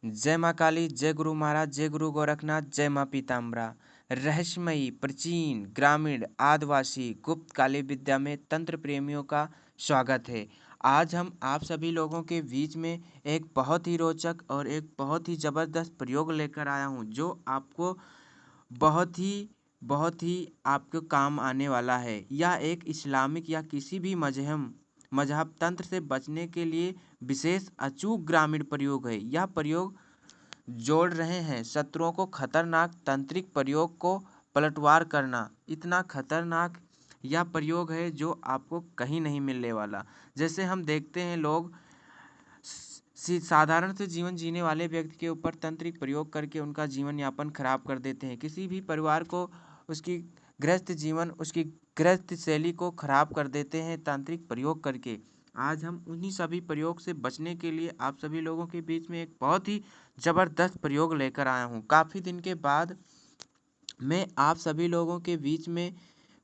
जय माँ काली, जय गुरु महाराज, जय गुरु गोरखनाथ, जय माँ पीताम्बरा। रहस्यमयी प्राचीन ग्रामीण आदिवासी गुप्त काली विद्या में तंत्र प्रेमियों का स्वागत है। आज हम आप सभी लोगों के बीच में एक बहुत ही रोचक और एक बहुत ही ज़बरदस्त प्रयोग लेकर आया हूँ, जो आपको बहुत ही आपके काम आने वाला है। यह एक इस्लामिक या किसी भी मजहब तंत्र से बचने के लिए विशेष अचूक ग्रामीण प्रयोग है। यह प्रयोग जोड़ रहे हैं शत्रुओं को खतरनाक तांत्रिक प्रयोग को पलटवार करना। इतना खतरनाक यह प्रयोग है जो आपको कहीं नहीं मिलने वाला। जैसे हम देखते हैं लोग साधारण से जीवन जीने वाले व्यक्ति के ऊपर तांत्रिक प्रयोग करके उनका जीवन यापन खराब कर देते हैं। किसी भी परिवार को उसकी उसकी गृहस्थ शैली को खराब कर देते हैं तांत्रिक प्रयोग करके। आज हम उन्हीं सभी प्रयोग से बचने के लिए आप सभी लोगों के बीच में एक बहुत ही ज़बरदस्त प्रयोग लेकर आया हूँ। काफ़ी दिन के बाद मैं आप सभी लोगों के बीच में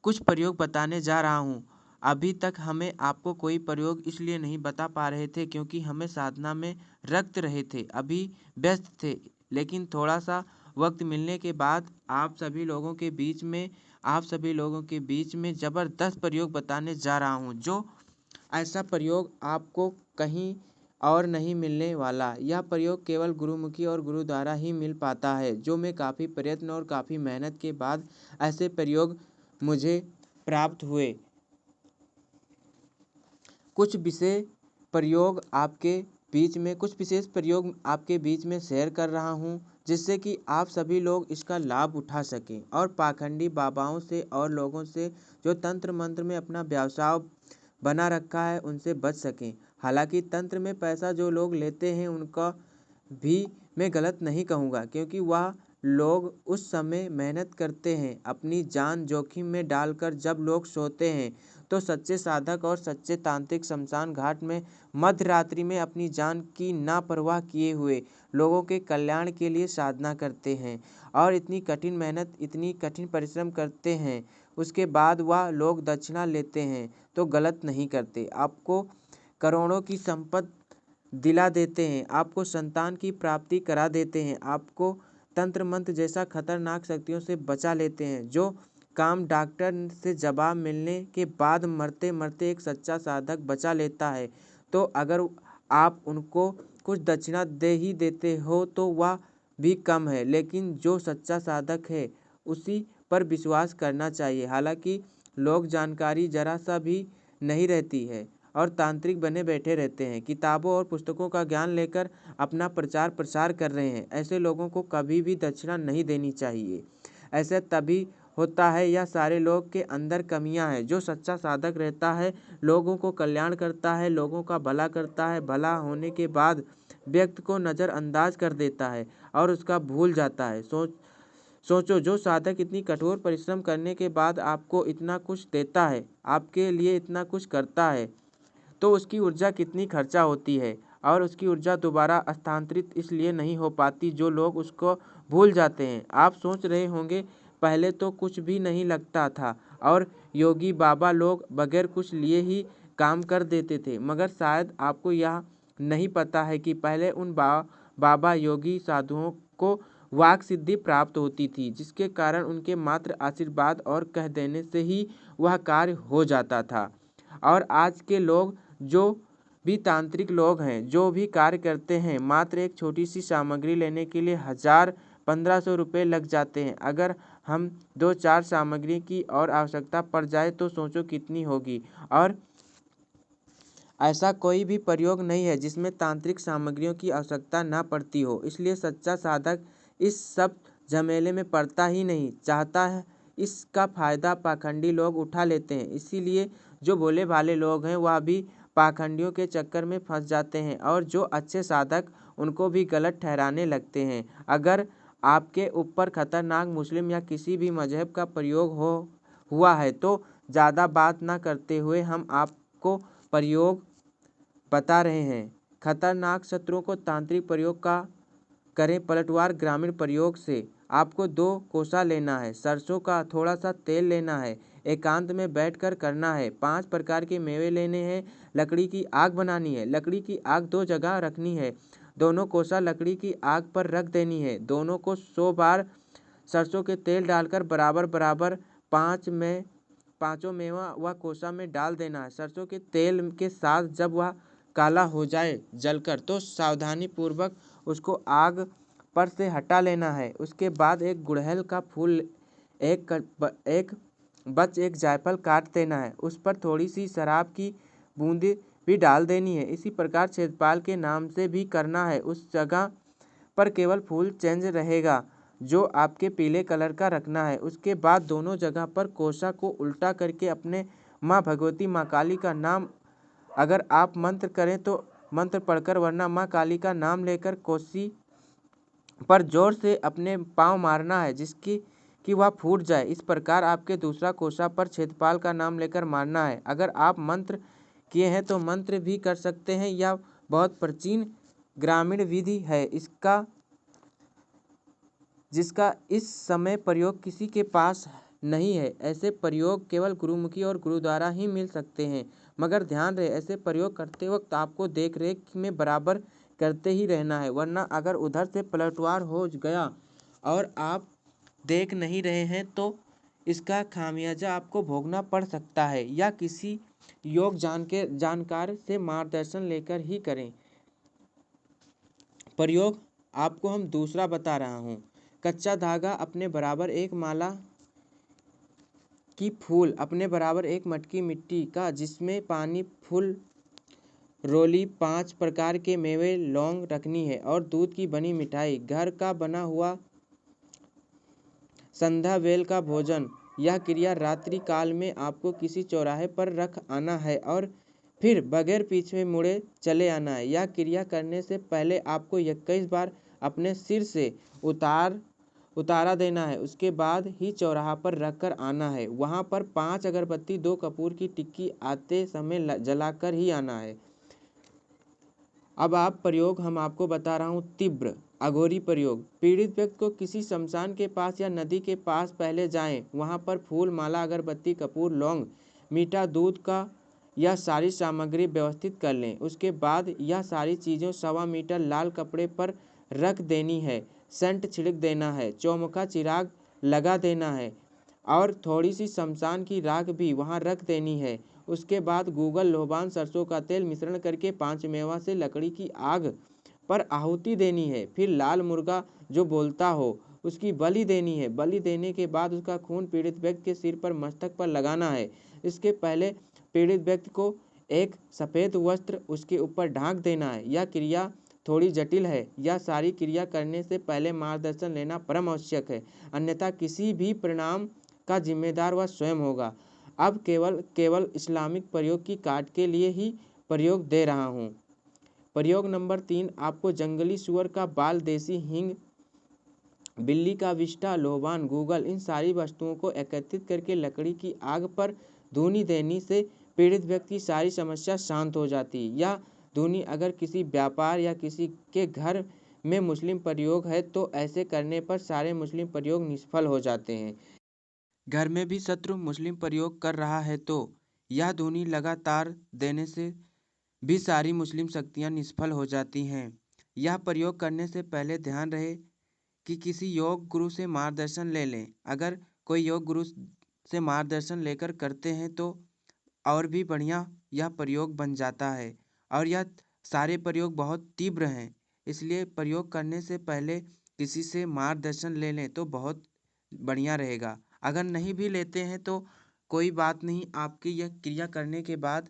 कुछ प्रयोग बताने जा रहा हूँ। अभी तक हमें आपको कोई प्रयोग इसलिए नहीं बता पा रहे थे क्योंकि हमें साधना में रक्त रहे थे, अभी व्यस्त थे। लेकिन थोड़ा सा वक्त मिलने के बाद आप सभी लोगों के बीच में ज़बरदस्त प्रयोग बताने जा रहा हूँ, जो ऐसा प्रयोग आपको कहीं और नहीं मिलने वाला। यह प्रयोग केवल गुरुमुखी और गुरु द्वारा ही मिल पाता है, जो मैं काफ़ी प्रयत्न और काफ़ी मेहनत के बाद ऐसे प्रयोग मुझे प्राप्त हुए। कुछ विशेष प्रयोग आपके बीच में शेयर कर रहा हूँ, जिससे कि आप सभी लोग इसका लाभ उठा सकें और पाखंडी बाबाओं से और लोगों से जो तंत्र मंत्र में अपना व्यवसाय बना रखा है उनसे बच सकें। हालांकि तंत्र में पैसा जो लोग लेते हैं उनका भी मैं गलत नहीं कहूँगा, क्योंकि वह लोग उस समय मेहनत करते हैं अपनी जान जोखिम में डालकर। जब लोग सोते हैं तो सच्चे साधक और सच्चे तांत्रिक शमशान घाट में मध्य रात्रि में अपनी जान की ना परवाह किए हुए लोगों के कल्याण के लिए साधना करते हैं और इतनी कठिन मेहनत इतनी कठिन परिश्रम करते हैं। उसके बाद वह लोग दक्षिणा लेते हैं तो गलत नहीं करते, आपको करोड़ों की संपत्ति दिला देते हैं, आपको संतान की प्राप्ति करा देते हैं, आपको तंत्र मंत्र जैसा खतरनाक शक्तियों से बचा लेते हैं। जो काम डॉक्टर से जवाब मिलने के बाद मरते मरते एक सच्चा साधक बचा लेता है, तो अगर आप उनको कुछ दक्षिणा दे ही देते हो तो वह भी कम है। लेकिन जो सच्चा साधक है उसी पर विश्वास करना चाहिए। हालांकि लोग जानकारी जरा सा भी नहीं रहती है और तांत्रिक बने बैठे रहते हैं, किताबों और पुस्तकों का ज्ञान लेकर अपना प्रचार प्रसार कर रहे हैं। ऐसे लोगों को कभी भी दक्षिणा नहीं देनी चाहिए। ऐसा तभी होता है यह सारे लोग के अंदर कमियां हैं। जो सच्चा साधक रहता है लोगों को कल्याण करता है, लोगों का भला करता है, भला होने के बाद व्यक्ति को नज़रअंदाज कर देता है और उसका भूल जाता है। सोचो, जो साधक इतनी कठोर परिश्रम करने के बाद आपको इतना कुछ देता है, आपके लिए इतना कुछ करता है, तो उसकी ऊर्जा कितनी खर्चा होती है और उसकी ऊर्जा दोबारा स्थानांतरित इसलिए नहीं हो पाती जो लोग उसको भूल जाते हैं। आप सोच रहे होंगे पहले तो कुछ भी नहीं लगता था और योगी बाबा लोग बगैर कुछ लिए ही काम कर देते थे, मगर शायद आपको यह नहीं पता है कि पहले उन बाबा योगी साधुओं को वाक सिद्धि प्राप्त होती थी, जिसके कारण उनके मात्र आशीर्वाद और कह देने से ही वह कार्य हो जाता था। और आज के लोग जो भी तांत्रिक लोग हैं, जो भी कार्य करते हैं, मात्र एक छोटी सी सामग्री लेने के लिए 1000-1500 रुपये लग जाते हैं। अगर हम 2-4 सामग्री की और आवश्यकता पड़ जाए तो सोचो कितनी होगी। और ऐसा कोई भी प्रयोग नहीं है जिसमें तांत्रिक सामग्रियों की आवश्यकता ना पड़ती हो, इसलिए सच्चा साधक इस सब झमेले में पड़ता ही नहीं चाहता है। इसका फायदा पाखंडी लोग उठा लेते हैं, इसीलिए जो भोले भाले लोग हैं वह भी पाखंडियों के चक्कर में फंस जाते हैं और जो अच्छे साधक उनको भी गलत ठहराने लगते हैं। अगर आपके ऊपर खतरनाक मुस्लिम या किसी भी मजहब का प्रयोग हुआ है तो ज़्यादा बात ना करते हुए हम आपको प्रयोग बता रहे हैं। खतरनाक शत्रुओं को तांत्रिक प्रयोग का करें पलटवार ग्रामीण प्रयोग से। आपको 2 कोसा लेना है, सरसों का थोड़ा सा तेल लेना है, एकांत में बैठकर करना है। 5 प्रकार के मेवे लेने हैं, लकड़ी की आग बनानी है। लकड़ी की आग 2 जगह रखनी है, दोनों कोसा लकड़ी की आग पर रख देनी है। दोनों को 100 बार सरसों के तेल डालकर बराबर बराबर पाँचों मेवा व कोसा में डाल देना है। सरसों के तेल के साथ जब वह काला हो जाए जलकर तो सावधानी पूर्वक उसको आग पर से हटा लेना है। उसके बाद एक गुड़हल का फूल, एक बच एक जायफल काट देना है। उस पर थोड़ी सी शराब की बूंदी भी डाल देनी है। इसी प्रकार छेदपाल के नाम से भी करना है। उस जगह पर केवल फूल चेंज रहेगा जो आपके पीले कलर का रखना है। उसके बाद दोनों जगह पर कोसा को उल्टा करके अपने माँ भगवती, माँ काली का नाम, अगर आप मंत्र करें तो मंत्र पढ़कर, वरना माँ काली का नाम लेकर कोसी पर जोर से अपने पाँव मारना है जिसकी कि वह फूट जाए। इस प्रकार आपके दूसरा कोसा पर छेदपाल का नाम लेकर मारना है। अगर आप मंत्र किए हैं तो मंत्र भी कर सकते हैं। यह बहुत प्राचीन ग्रामीण विधि है जिसका इस समय प्रयोग किसी के पास नहीं है। ऐसे प्रयोग केवल गुरुमुखी और गुरु द्वारा ही मिल सकते हैं। मगर ध्यान रहे, ऐसे प्रयोग करते वक्त आपको देख रेख में बराबर करते ही रहना है, वरना अगर उधर से पलटवार हो गया और आप देख नहीं रहे हैं तो इसका खामियाजा आपको भोगना पड़ सकता है। या किसी योग जानकार से मार्गदर्शन लेकर ही करें। प्रयोग आपको हम दूसरा बता रहा हूँ। कच्चा धागा अपने बराबर एक माला की फूल, अपने बराबर एक मटकी मिट्टी का जिसमें पानी, फूल, रोली, 5 प्रकार के मेवे, लौंग रखनी है और दूध की बनी मिठाई, घर का बना हुआ संध्या वेल का भोजन। यह क्रिया रात्रि काल में आपको किसी चौराहे पर रख आना है और फिर बगैर पीछे मुड़े चले आना है। यह क्रिया करने से पहले आपको 21 बार अपने सिर से उतारा देना है। उसके बाद ही चौराहा पर रख कर आना है। वहाँ पर 5 अगरबत्ती, 2 कपूर की टिक्की आते समय जलाकर ही आना है। अब प्रयोग हम आपको बता रहा हूँ तीव्र अघोरी प्रयोग। पीड़ित व्यक्ति को किसी शमशान के पास या नदी के पास पहले जाएं। वहाँ पर फूल, माला, अगरबत्ती, कपूर, लौंग, मीठा दूध का यह सारी सामग्री व्यवस्थित कर लें। उसके बाद यह सारी चीज़ें 1.25 मीटर लाल कपड़े पर रख देनी है। सेंट छिड़क देना है, चौमुखा चिराग लगा देना है और थोड़ी सी शमशान की राख भी वहाँ रख देनी है। उसके बाद गूगल, लोबान, सरसों का तेल मिश्रण करके 5 मेवा से लकड़ी की आग पर आहुति देनी है। फिर लाल मुर्गा जो बोलता हो उसकी बलि देनी है। बलि देने के बाद उसका खून पीड़ित व्यक्ति के सिर पर, मस्तक पर लगाना है। इसके पहले पीड़ित व्यक्ति को एक सफ़ेद वस्त्र उसके ऊपर ढांक देना है। यह क्रिया थोड़ी जटिल है। यह सारी क्रिया करने से पहले मार्गदर्शन लेना परम आवश्यक है, अन्यथा किसी भी परिणाम का जिम्मेदार वह स्वयं होगा। अब केवल इस्लामिक प्रयोग की काट के लिए ही प्रयोग दे रहा हूँ। प्रयोग नंबर 3, आपको जंगली सुअर का बाल, देसी हींग, बिल्ली का विष्ठा, लोबान, गूगल, इन सारी वस्तुओं को एकत्रित करके लकड़ी की आग पर धूनी देने से पीड़ित व्यक्ति की सारी समस्या शांत हो जाती है। यह धूनी अगर किसी व्यापार या किसी के घर में मुस्लिम प्रयोग है तो ऐसे करने पर सारे मुस्लिम प्रयोग निष्फल हो जाते हैं। घर में भी शत्रु मुस्लिम प्रयोग कर रहा है तो यह धुनी लगातार देने से भी सारी मुस्लिम शक्तियाँ निष्फल हो जाती हैं। यह प्रयोग करने से पहले ध्यान रहे कि किसी योग गुरु से मार्गदर्शन ले लें। अगर कोई योग गुरु से मार्गदर्शन लेकर करते हैं तो और भी बढ़िया यह प्रयोग बन जाता है। और यह सारे प्रयोग बहुत तीव्र हैं, इसलिए प्रयोग करने से पहले किसी से मार्गदर्शन ले लें तो बहुत बढ़िया रहेगा। अगर नहीं भी लेते हैं तो कोई बात नहीं, आपकी यह क्रिया करने के बाद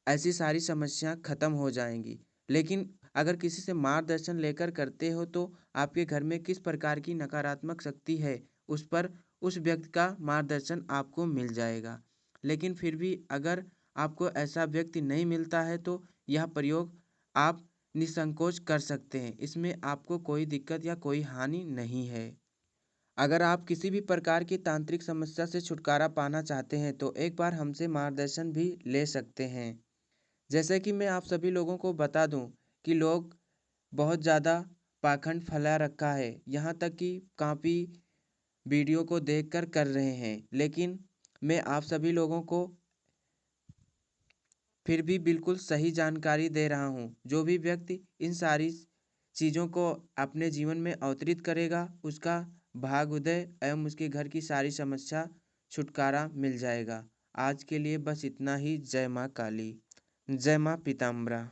ऐसी सारी समस्या खत्म हो जाएंगी। लेकिन अगर किसी से मार्गदर्शन लेकर करते हो तो आपके घर में किस प्रकार की नकारात्मक शक्ति है उस पर उस व्यक्ति का मार्गदर्शन आपको मिल जाएगा। लेकिन फिर भी अगर आपको ऐसा व्यक्ति नहीं मिलता है तो यह प्रयोग आप निसंकोच कर सकते हैं। इसमें आपको कोई दिक्कत या कोई हानि नहीं है। अगर आप किसी भी प्रकार की तांत्रिक समस्या से छुटकारा पाना चाहते हैं तो एक बार हमसे मार्गदर्शन भी ले सकते हैं। जैसे कि मैं आप सभी लोगों को बता दूं कि लोग बहुत ज़्यादा पाखंड फैला रखा है, यहाँ तक कि काफ़ी वीडियो को देखकर कर रहे हैं। लेकिन मैं आप सभी लोगों को फिर भी बिल्कुल सही जानकारी दे रहा हूँ। जो भी व्यक्ति इन सारी चीज़ों को अपने जीवन में अवतरित करेगा, उसका भाग्योदय एवं उसके घर की सारी समस्या छुटकारा मिल जाएगा। आज के लिए बस इतना ही। जय माँ काली। जय माँ पीताम्बरा।